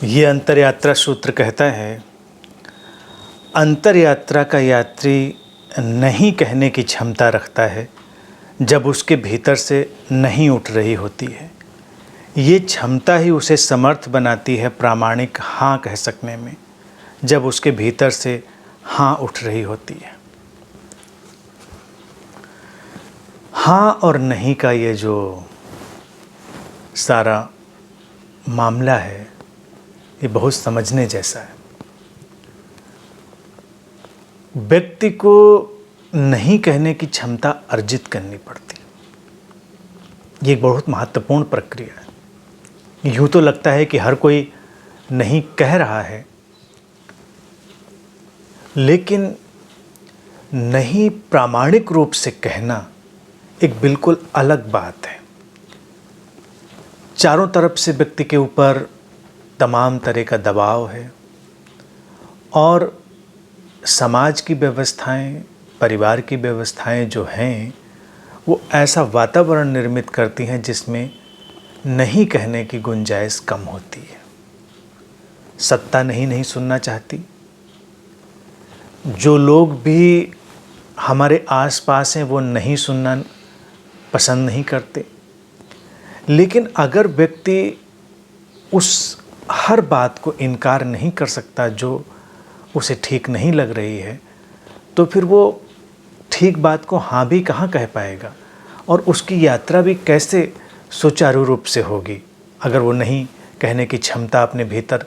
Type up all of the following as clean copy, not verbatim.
ये अंतर यात्रा सूत्र कहता है, अंतर यात्रा का यात्री नहीं कहने की क्षमता रखता है जब उसके भीतर से नहीं उठ रही होती है। ये क्षमता ही उसे समर्थ बनाती है प्रामाणिक हाँ कह सकने में, जब उसके भीतर से हाँ उठ रही होती है। हाँ और नहीं का ये जो सारा मामला है, ये बहुत समझने जैसा है। व्यक्ति को नहीं कहने की क्षमता अर्जित करनी पड़ती है। ये एक बहुत महत्वपूर्ण प्रक्रिया है। यूँ तो लगता है कि हर कोई नहीं कह रहा है, लेकिन नहीं प्रामाणिक रूप से कहना एक बिल्कुल अलग बात है। चारों तरफ से व्यक्ति के ऊपर तमाम तरह का दबाव है और समाज की व्यवस्थाएं, परिवार की व्यवस्थाएं जो हैं, वो ऐसा वातावरण निर्मित करती हैं जिसमें नहीं कहने की गुंजाइश कम होती है। सत्ता नहीं सुनना चाहती। जो लोग भी हमारे आसपास हैं वो नहीं सुनना पसंद नहीं करते। लेकिन अगर व्यक्ति उस हर बात को इनकार नहीं कर सकता जो उसे ठीक नहीं लग रही है, तो फिर वो ठीक बात को हाँ भी कहाँ कह पाएगा और उसकी यात्रा भी कैसे सुचारू रूप से होगी अगर वो नहीं कहने की क्षमता अपने भीतर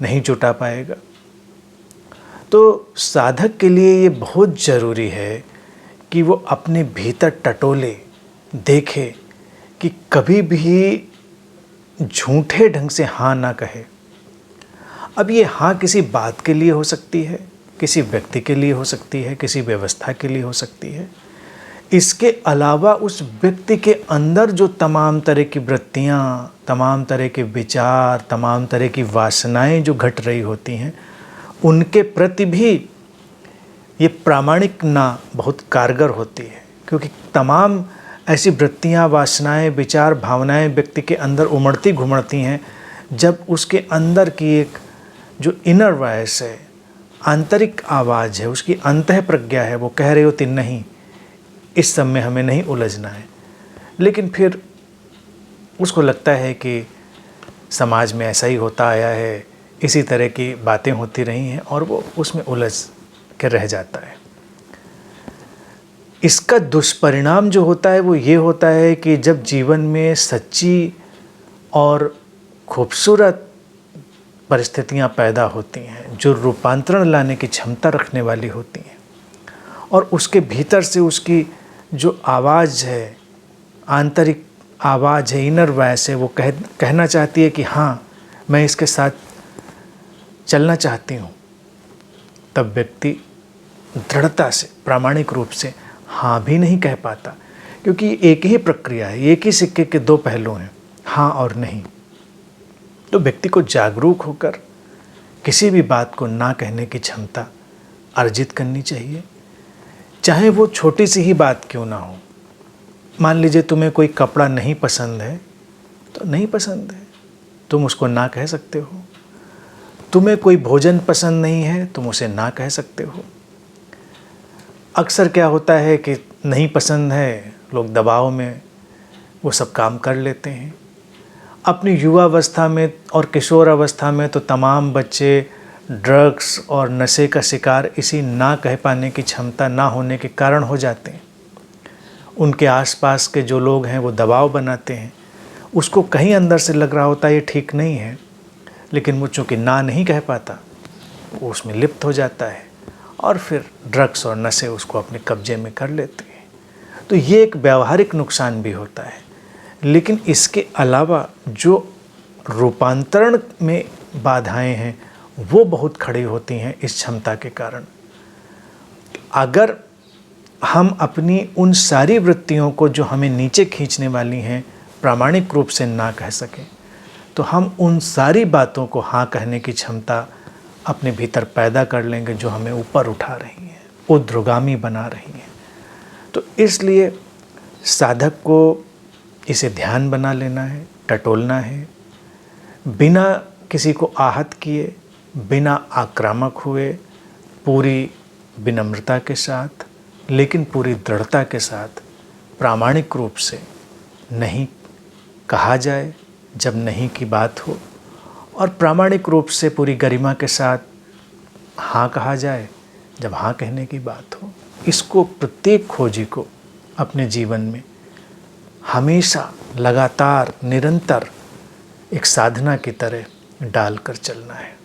नहीं जुटा पाएगा। तो साधक के लिए ये बहुत ज़रूरी है कि वो अपने भीतर टटोले, देखे कि कभी भी झूठे ढंग से हाँ ना कहे। अब ये हाँ किसी बात के लिए हो सकती है, किसी व्यक्ति के लिए हो सकती है, किसी व्यवस्था के लिए हो सकती है। इसके अलावा उस व्यक्ति के अंदर जो तमाम तरह की वृत्तियाँ, तमाम तरह के विचार, तमाम तरह की वासनाएं जो घट रही होती हैं, उनके प्रति भी ये प्रामाणिक ना बहुत कारगर होती है। क्योंकि तमाम ऐसी वृत्तियाँ, वासनाएं, विचार, भावनाएं व्यक्ति के अंदर उमड़ती घुमड़ती हैं जब उसके अंदर की एक जो इनर वॉइस है, आंतरिक आवाज़ है, उसकी अंतः प्रज्ञा है, वो कह रही होती नहीं, इस सब में हमें नहीं उलझना है। लेकिन फिर उसको लगता है कि समाज में ऐसा ही होता आया है, इसी तरह की बातें होती रही हैं और वो उसमें उलझ के रह जाता है। इसका दुष्परिणाम जो होता है वो ये होता है कि जब जीवन में सच्ची और खूबसूरत परिस्थितियां पैदा होती हैं जो रूपांतरण लाने की क्षमता रखने वाली होती हैं और उसके भीतर से उसकी जो आवाज़ है, आंतरिक आवाज़ है, इनर वॉइस है, वो कहना चाहती है कि हाँ मैं इसके साथ चलना चाहती हूँ, तब व्यक्ति दृढ़ता से, प्रामाणिक रूप से हाँ भी नहीं कह पाता। क्योंकि एक ही प्रक्रिया है, एक ही सिक्के के दो पहलू हैं, हाँ और नहीं। तो व्यक्ति को जागरूक होकर किसी भी बात को ना कहने की क्षमता अर्जित करनी चाहिए, चाहे वो छोटी सी ही बात क्यों ना हो। मान लीजिए तुम्हें कोई कपड़ा नहीं पसंद है तो नहीं पसंद है, तुम उसको ना कह सकते हो। तुम्हें कोई भोजन पसंद नहीं है, तुम उसे ना कह सकते हो। अक्सर क्या होता है कि नहीं पसंद है, लोग दबाव में वो सब काम कर लेते हैं। अपनी युवावस्था में और किशोर अवस्था में तो तमाम बच्चे ड्रग्स और नशे का शिकार इसी ना कह पाने की क्षमता ना होने के कारण हो जाते हैं। उनके आसपास के जो लोग हैं वो दबाव बनाते हैं, उसको कहीं अंदर से लग रहा होता है ये ठीक नहीं है, लेकिन वो चूँकि ना नहीं कह पाता, वो उसमें लिप्त हो जाता है और फिर ड्रग्स और नशे उसको अपने कब्जे में कर लेते हैं। तो ये एक व्यावहारिक नुकसान भी होता है। लेकिन इसके अलावा जो रूपांतरण में बाधाएं हैं वो बहुत खड़ी होती हैं इस क्षमता के कारण। अगर हम अपनी उन सारी वृत्तियों को जो हमें नीचे खींचने वाली हैं प्रामाणिक रूप से ना कह सकें, तो हम उन सारी बातों को हाँ कहने की क्षमता अपने भीतर पैदा कर लेंगे जो हमें ऊपर उठा रही हैं, ऊर्ध्वगामी बना रही हैं। तो इसलिए साधक को इसे ध्यान बना लेना है, टटोलना है, बिना किसी को आहत किए, बिना आक्रामक हुए, पूरी विनम्रता के साथ, लेकिन पूरी दृढ़ता के साथ, प्रामाणिक रूप से नहीं कहा जाए जब नहीं की बात हो, और प्रामाणिक रूप से पूरी गरिमा के साथ हाँ कहा जाए जब हाँ कहने की बात हो। इसको प्रत्येक खोजी को अपने जीवन में हमेशा लगातार निरंतर एक साधना की तरह डालकर चलना है।